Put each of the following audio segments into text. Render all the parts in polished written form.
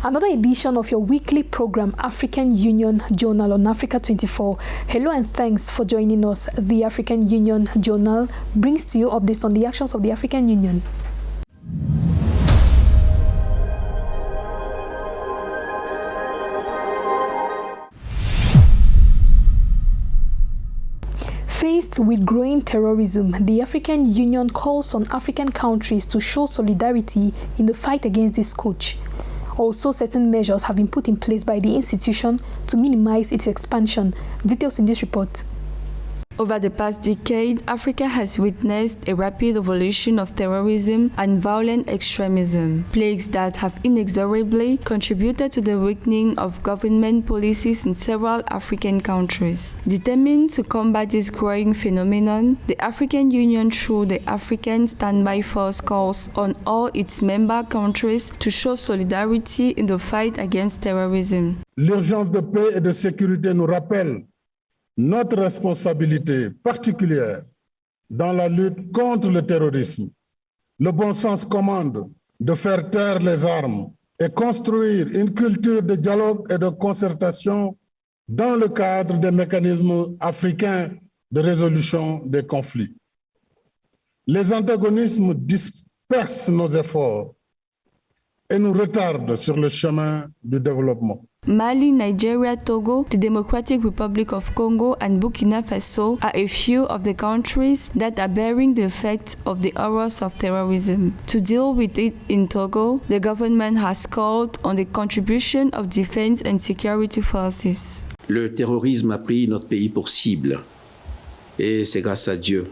Another edition of your weekly program, African Union Journal on Africa 24. Hello and thanks for joining us. The African Union Journal brings to you updates on the actions of the African Union. Faced with growing terrorism, the African Union calls on African countries to show solidarity in the fight against this scourge. Also, certain measures have been put in place by the institution to minimize its expansion. Details in this report. Over the past decade, Africa has witnessed a rapid evolution of terrorism and violent extremism, plagues that have inexorably contributed to the weakening of government policies in several African countries. Determined to combat this growing phenomenon, the African Union, through the African Standby Force, calls on all its member countries to show solidarity in the fight against terrorism. L'urgence de paix et de sécurité nous rappelle notre responsabilité particulière dans la lutte contre le terrorisme. Le bon sens commande de faire taire les armes et construire une culture de dialogue et de concertation dans le cadre des mécanismes africains de résolution des conflits. Les antagonismes dispersent nos efforts et nous retardent sur le chemin du développement. Mali, Nigeria, Togo, the Democratic Republic of Congo, and Burkina Faso are a few of the countries that are bearing the effects of the horrors of terrorism. To deal with it in Togo, the government has called on the contribution of defense and security forces. Le terrorisme a pris notre pays pour cible, et c'est grâce à Dieu,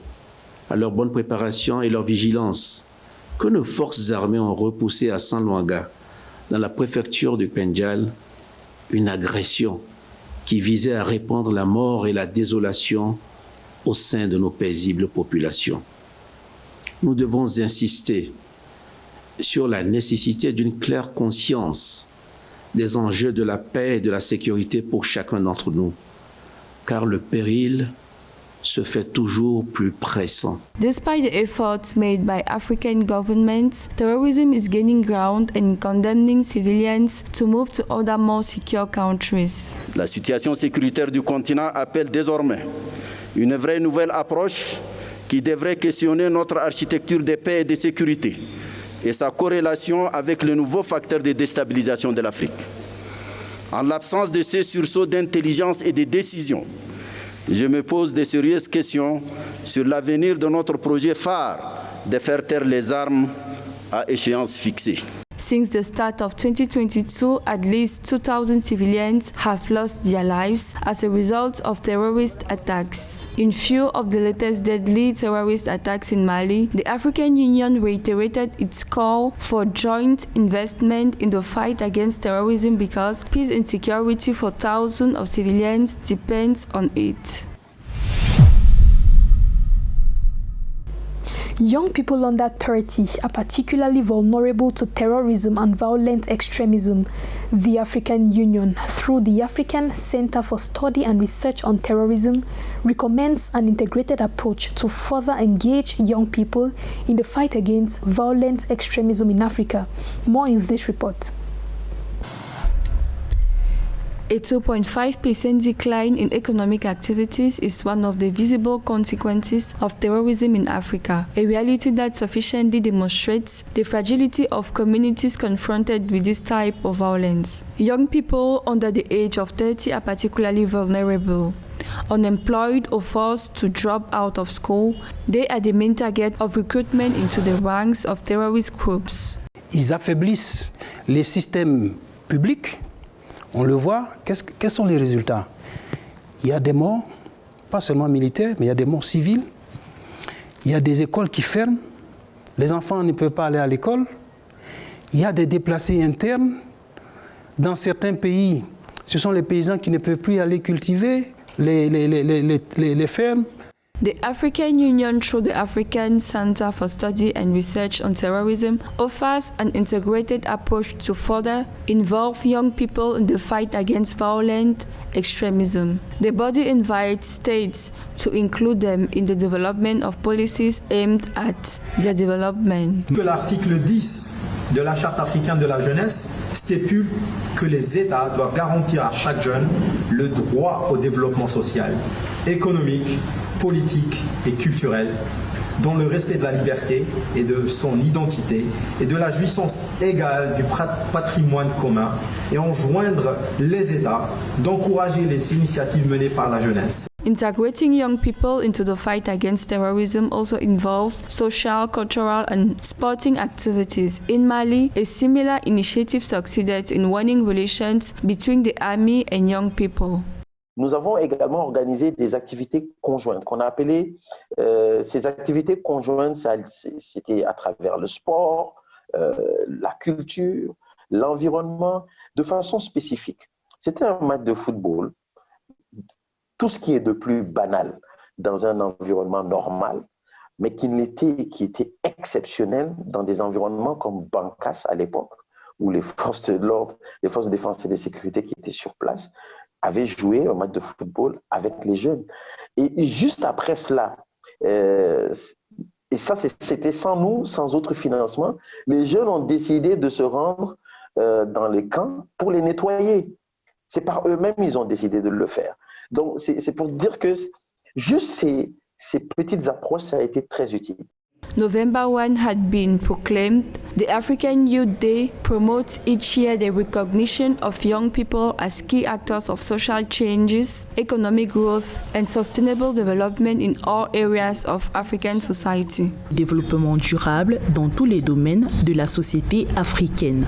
à leur bonne préparation et leur vigilance, que nos forces armées ont repoussé à Saint-Luanga, dans la préfecture du Pendjal, une agression qui visait à répandre la mort et la désolation au sein de nos paisibles populations. Nous devons insister sur la nécessité d'une claire conscience des enjeux de la paix et de la sécurité pour chacun d'entre nous, car le péril se fait toujours plus pressant. Despite the efforts made by African governments, terrorism is gaining ground and condemning civilians to move to other more secure countries. La situation sécuritaire du continent appelle désormais une vraie nouvelle approche qui devrait questionner notre architecture de paix et de sécurité et sa corrélation avec les nouveaux facteurs de déstabilisation de l'Afrique. En l'absence de ces sursauts d'intelligence et de décision, je me pose de sérieuses questions sur l'avenir de notre projet phare de faire taire les armes à échéance fixée. Since the start of 2022, at least 2,000 civilians have lost their lives as a result of terrorist attacks. In view of the latest deadly terrorist attacks in Mali, the African Union reiterated its call for joint investment in the fight against terrorism because peace and security for thousands of civilians depends on it. Young people under 30 are particularly vulnerable to terrorism and violent extremism. The African Union, through the African Center for Study and Research on Terrorism, recommends an integrated approach to further engage young people in the fight against violent extremism in Africa. More in this report. A 2.5% decline in economic activities is one of the visible consequences of terrorism in Africa, a reality that sufficiently demonstrates the fragility of communities confronted with this type of violence. Young people under the age of 30 are particularly vulnerable. Unemployed or forced to drop out of school, they are the main target of recruitment into the ranks of terrorist groups. Ils affaiblissent les systèmes publics. On le voit, quels sont les résultats? Il y a des morts, pas seulement militaires, mais il y a des morts civiles. Il y a des écoles qui ferment. Les enfants ne peuvent pas aller à l'école. Il y a des déplacés internes. Dans certains pays, ce sont les paysans qui ne peuvent plus aller cultiver les fermes. The African Union, through the African Center for Study and Research on Terrorism, offers an integrated approach to further involve young people in the fight against violent extremism. The body invites states to include them in the development of policies aimed at their development. Que l'article 10 de la Charte africaine de la jeunesse stipule que les États doivent garantir à chaque jeune le droit au développement social, économique, politique et culturel, dont le respect de la liberté et de son identité et de la jouissance égale du patrimoine commun, et enjoindre les États d'encourager les initiatives menées par la jeunesse. Integrating young people into the fight against terrorism also involves social, cultural, and sporting activities. In Mali, a similar initiative succeeded in winning relations between the army and young people. Nous avons également organisé des activités conjointes qu'on a appelées, ces activités conjointes, c'était à travers le sport, la culture, l'environnement, de façon spécifique. C'était un match de football, tout ce qui est de plus banal dans un environnement normal, mais qui était exceptionnel dans des environnements comme Bankas à l'époque, où les forces de l'ordre, les forces de défense et de sécurité qui étaient sur place, avaient joué un match de football avec les jeunes. Et juste après cela, et ça c'était sans nous, sans autre financement, les jeunes ont décidé de se rendre dans les camps pour les nettoyer. C'est par eux-mêmes ils ont décidé de le faire. Donc c'est pour dire que juste ces petites approches, ça a été très utile. November 1 had been proclaimed. The African Youth Day promotes each year the recognition of young people as key actors of social changes, economic growth, and sustainable development in all areas of African society. Développement durable dans tous les domaines de la société africaine.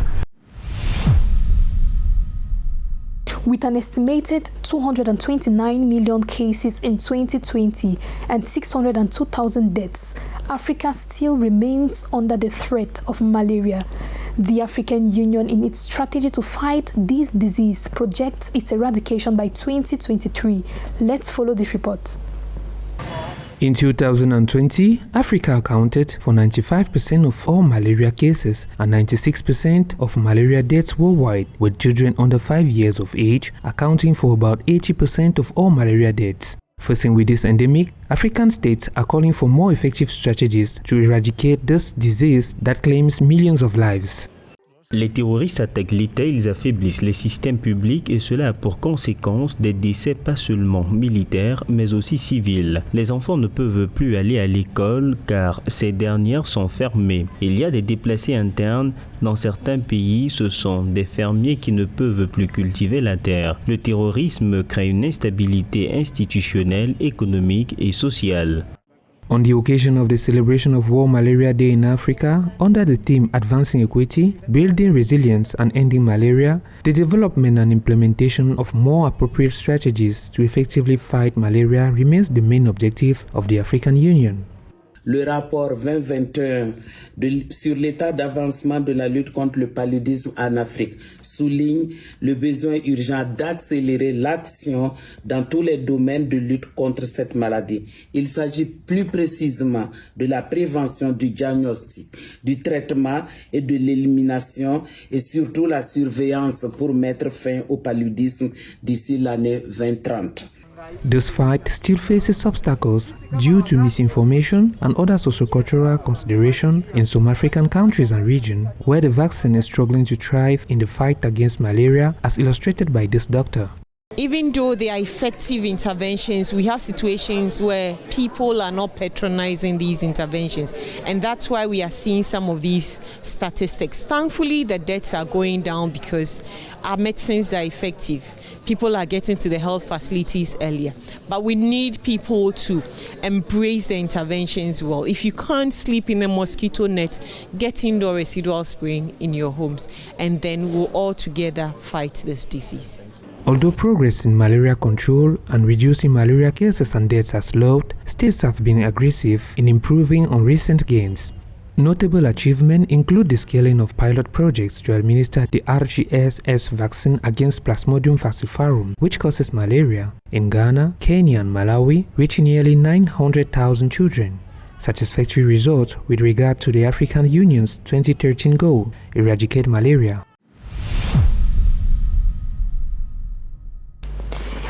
With an estimated 229 million cases in 2020 and 602,000 deaths, Africa still remains under the threat of malaria. The African Union, in its strategy to fight this disease, projects its eradication by 2023. Let's follow this report. In 2020, Africa accounted for 95% of all malaria cases and 96% of malaria deaths worldwide, with children under 5 years of age accounting for about 80% of all malaria deaths. Facing with this endemic, African states are calling for more effective strategies to eradicate this disease that claims millions of lives. Les terroristes attaquent l'État, ils affaiblissent les systèmes publics et cela a pour conséquence des décès pas seulement militaires mais aussi civils. Les enfants ne peuvent plus aller à l'école car ces dernières sont fermées. Il y a des déplacés internes. Dans certains pays, ce sont des fermiers qui ne peuvent plus cultiver la terre. Le terrorisme crée une instabilité institutionnelle, économique et sociale. On the occasion of the celebration of World Malaria Day in Africa, under the theme Advancing Equity, Building Resilience and Ending Malaria, the development and implementation of more appropriate strategies to effectively fight malaria remains the main objective of the African Union. Le rapport 2021 sur l'état d'avancement de la lutte contre le paludisme en Afrique souligne le besoin urgent d'accélérer l'action dans tous les domaines de lutte contre cette maladie. Il s'agit plus précisément de la prévention, du diagnostic, du traitement et de l'élimination et surtout la surveillance pour mettre fin au paludisme d'ici l'année 2030. This fight still faces obstacles due to misinformation and other sociocultural considerations in some African countries and regions, where the vaccine is struggling to thrive in the fight against malaria, as illustrated by this doctor. Even though they are effective interventions, we have situations where people are not patronizing these interventions. And that's why we are seeing some of these statistics. Thankfully, the deaths are going down because our medicines are effective. People are getting to the health facilities earlier. But we need people to embrace the interventions well. If you can't sleep in a mosquito net, get indoor residual spraying in your homes. And then we'll all together fight this disease. Although progress in malaria control and reducing malaria cases and deaths has slowed, states have been aggressive in improving on recent gains. Notable achievements include the scaling of pilot projects to administer the RGSS vaccine against Plasmodium falciparum, which causes malaria, in Ghana, Kenya and Malawi, reaching nearly 900,000 children. Satisfactory results with regard to the African Union's 2013 goal, eradicate malaria.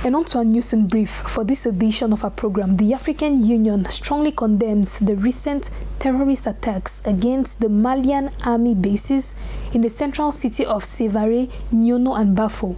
And on to our news in brief. For this edition of our program, the African Union strongly condemns the recent terrorist attacks against the Malian army bases in the central city of Sévaré, Nyono and Bafo.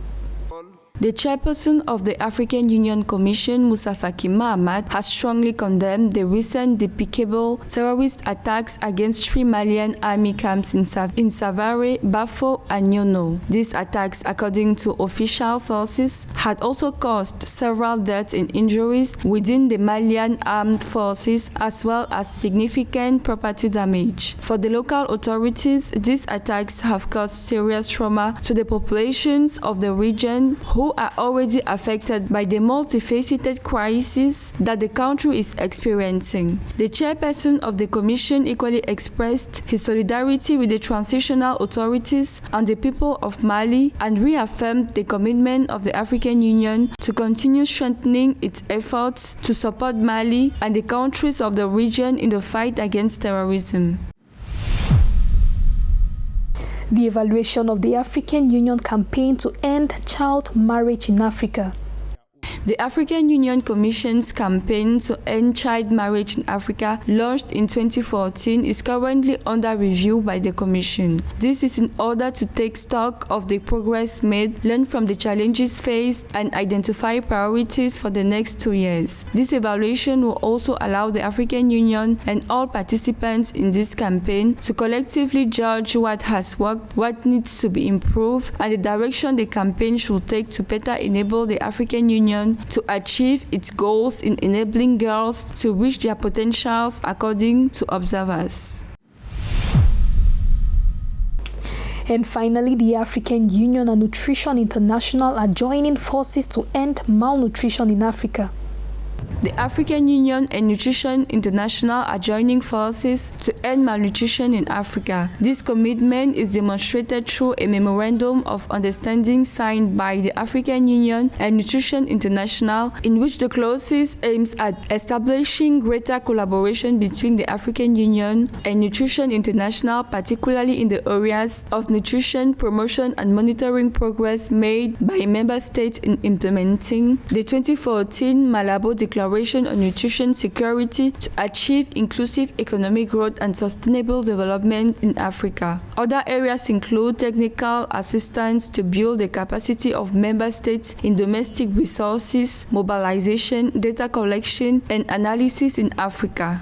The chairperson of the African Union Commission, Moussa Faki Mahamat, has strongly condemned the recent despicable terrorist attacks against 3 Malian army camps in Sévaré, Bafo, and Nyono. These attacks, according to official sources, had also caused several deaths and injuries within the Malian armed forces, as well as significant property damage. For the local authorities, these attacks have caused serious trauma to the populations of the region, who are already affected by the multifaceted crisis that the country is experiencing. The chairperson of the commission equally expressed his solidarity with the transitional authorities and the people of Mali and reaffirmed the commitment of the African Union to continue strengthening its efforts to support Mali and the countries of the region in the fight against terrorism. The evaluation of the African Union campaign to end child marriage in Africa. The African Union Commission's campaign to end child marriage in Africa, launched in 2014, is currently under review by the Commission. This is in order to take stock of the progress made, learn from the challenges faced, and identify priorities for the next 2 years. This evaluation will also allow the African Union and all participants in this campaign to collectively judge what has worked, what needs to be improved, and the direction the campaign should take to better enable the African Union to achieve its goals in enabling girls to reach their potentials according to observers. And finally, the African Union and Nutrition International are joining forces to end malnutrition in Africa. The African Union and Nutrition International are joining forces to end malnutrition in Africa. This commitment is demonstrated through a memorandum of understanding signed by the African Union and Nutrition International, in which the clauses aims at establishing greater collaboration between the African Union and Nutrition International, particularly in the areas of nutrition promotion and monitoring progress made by member states in implementing the 2014 Malabo Declaration on Nutrition Security to achieve inclusive economic growth and sustainable development in Africa. Other areas include technical assistance to build the capacity of member states in domestic resources, mobilization, data collection, and analysis in Africa.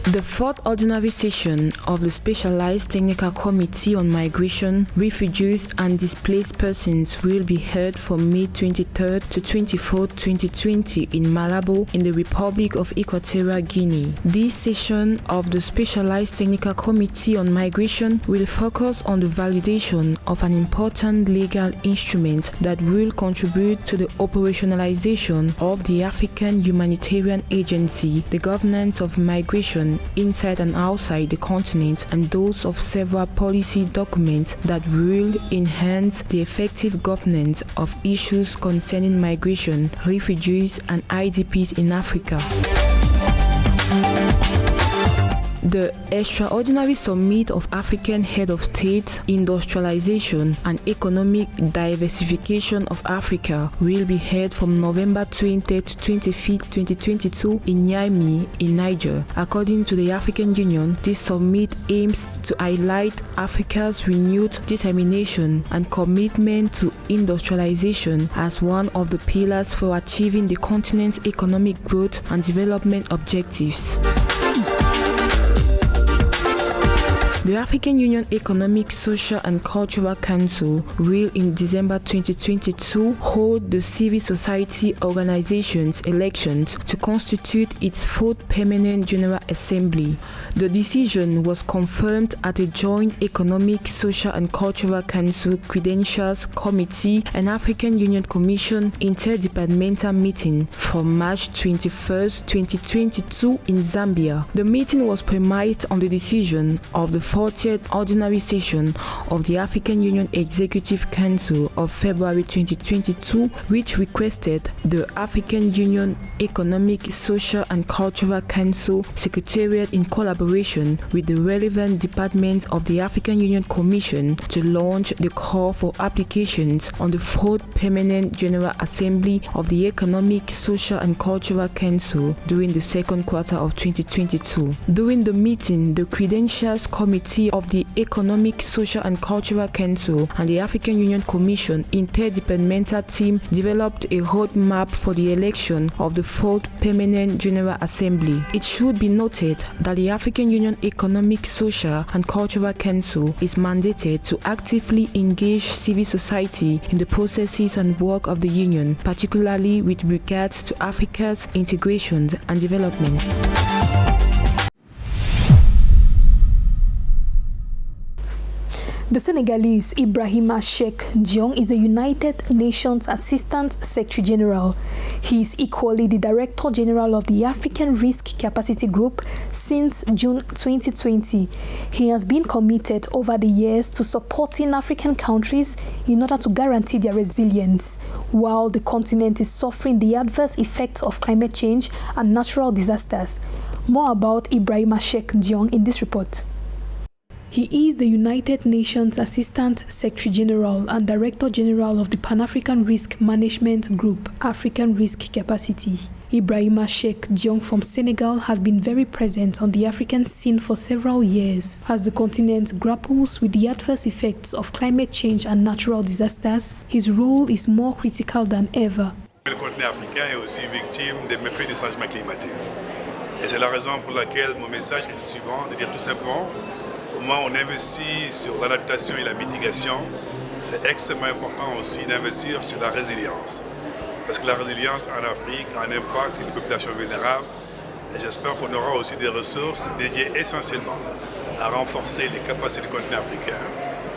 The fourth ordinary session of the Specialized Technical Committee on Migration, Refugees and Displaced Persons will be held from May 23rd to 24th, 2020 in Malabo in the Republic of Equatorial Guinea. This session of the Specialized Technical Committee on Migration will focus on the validation of an important legal instrument that will contribute to the operationalization of the African Humanitarian Agency, the governance of migration inside and outside the continent, and those of several policy documents that will enhance the effective governance of issues concerning migration, refugees, and IDPs in Africa. The Extraordinary Summit of African Head of State, Industrialization and Economic Diversification of Africa will be held from November 20th to 25th, 2022 in Niamey, in Niger. According to the African Union, this summit aims to highlight Africa's renewed determination and commitment to industrialization as one of the pillars for achieving the continent's economic growth and development objectives. The African Union Economic, Social and Cultural Council will in December 2022 hold the civil society organizations elections to constitute its fourth permanent General Assembly. The decision was confirmed at a joint Economic, Social and Cultural Council Credentials Committee and African Union Commission interdepartmental meeting from March 21, 2022 in Zambia. The meeting was premised on the decision of the 40th Ordinary Session of the African Union Executive Council of February 2022, which requested the African Union Economic, Social and Cultural Council Secretariat in collaboration with the relevant departments of the African Union Commission to launch the call for applications on the fourth permanent General Assembly of the Economic, Social and Cultural Council during the second quarter of 2022. During the meeting, the Credentials Committee of the Economic, Social and Cultural Council and the African Union Commission interdepartmental team developed a roadmap for the election of the fourth permanent General Assembly. It should be noted that the African Union Economic, Social and Cultural Council is mandated to actively engage civil society in the processes and work of the Union, particularly with regards to Africa's integration and development. The Senegalese Ibrahima Cheikh Diong is a United Nations Assistant Secretary General. He is equally the Director General of the African Risk Capacity Group since June 2020. He has been committed over the years to supporting African countries in order to guarantee their resilience, while the continent is suffering the adverse effects of climate change and natural disasters. More about Ibrahima Cheikh Diong in this report. He is the United Nations Assistant Secretary General and Director General of the Pan-African Risk Management Group, African Risk Capacity. Ibrahima Cheikh Diong from Senegal has been very present on the African scene for several years. As the continent grapples with the adverse effects of climate change and natural disasters, his role is more critical than ever. Le continent africain est aussi victime des méfaits du changement climatique. Et c'est la raison pour laquelle mon message est le suivant, de dire tout simplement, au moment où on investit sur l'adaptation et la mitigation, c'est extrêmement important aussi d'investir sur la résilience. Parce que la résilience en Afrique a un impact sur les populations vulnérables. Et j'espère qu'on aura aussi des ressources dédiées essentiellement à renforcer les capacités du continent africain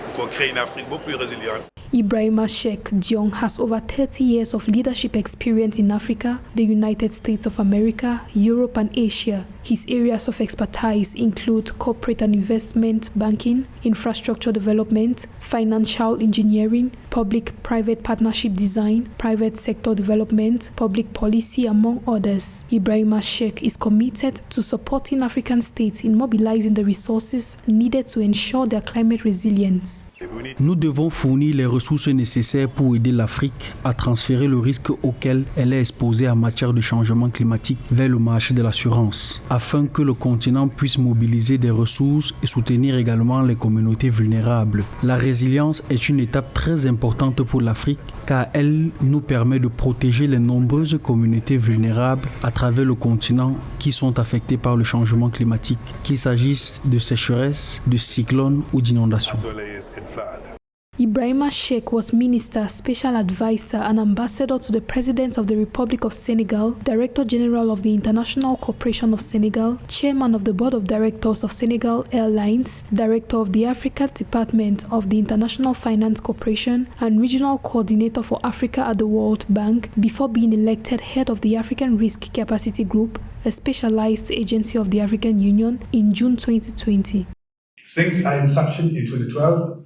pour qu'on crée une Afrique beaucoup plus résiliente. Ibrahima Cheikh Diong has over 30 years of leadership experience in Africa, the United States of America, Europe and Asia. His areas of expertise include corporate and investment banking, infrastructure development, financial engineering, public-private partnership design, private sector development, public policy, among others. Ibrahima Cheikh is committed to supporting African states in mobilizing the resources needed to ensure their climate resilience. Nous devons fournir les ressources nécessaires pour aider l'Afrique à transférer le risque auquel elle est exposée en matière de changement climatique vers le marché de l'assurance, afin que le continent puisse mobiliser des ressources et soutenir également les communautés vulnérables. La résilience est une étape très importante pour l'Afrique car elle nous permet de protéger les nombreuses communautés vulnérables à travers le continent qui sont affectées par le changement climatique, qu'il s'agisse de sécheresse, de cyclones ou d'inondations. Ibrahima Cheikh was Minister, Special Advisor and Ambassador to the President of the Republic of Senegal, Director General of the International Corporation of Senegal, Chairman of the Board of Directors of Senegal Airlines, Director of the Africa Department of the International Finance Corporation, and Regional Coordinator for Africa at the World Bank before being elected head of the African Risk Capacity Group, a specialized agency of the African Union, in June 2020.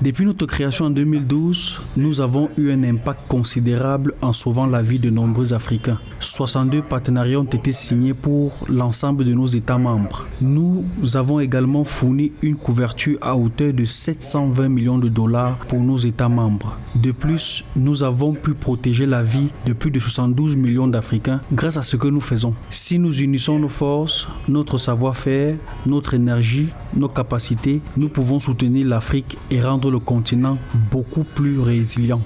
Depuis notre création en 2012, nous avons eu un impact considérable en sauvant la vie de nombreux Africains. 62 partenariats ont été signés pour l'ensemble de nos États membres. Nous avons également fourni une couverture à hauteur de 720 millions de dollars pour nos États membres. De plus, nous avons pu protéger la vie de plus de 72 millions d'Africains grâce à ce que nous faisons. Si nous unissons nos forces, notre savoir-faire, notre énergie, nos capacités, nous pouvons soutenir l'Afrique et rendre le continent beaucoup plus résilient.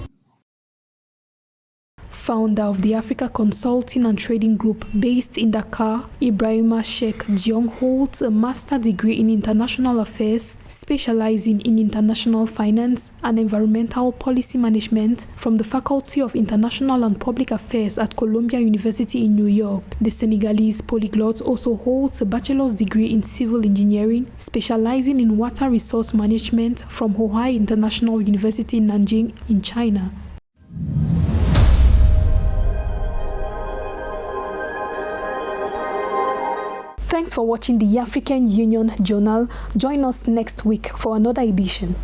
Founder of the Africa Consulting and Trading Group based in Dakar, Ibrahima Cheikh Diong holds a master's degree in international affairs, specializing in international finance and environmental policy management from the Faculty of International and Public Affairs at Columbia University in New York. The Senegalese polyglot also holds a bachelor's degree in civil engineering, specializing in water resource management from Huai International University in Nanjing in China. Thanks for watching the African Union Journal. Join us next week for another edition.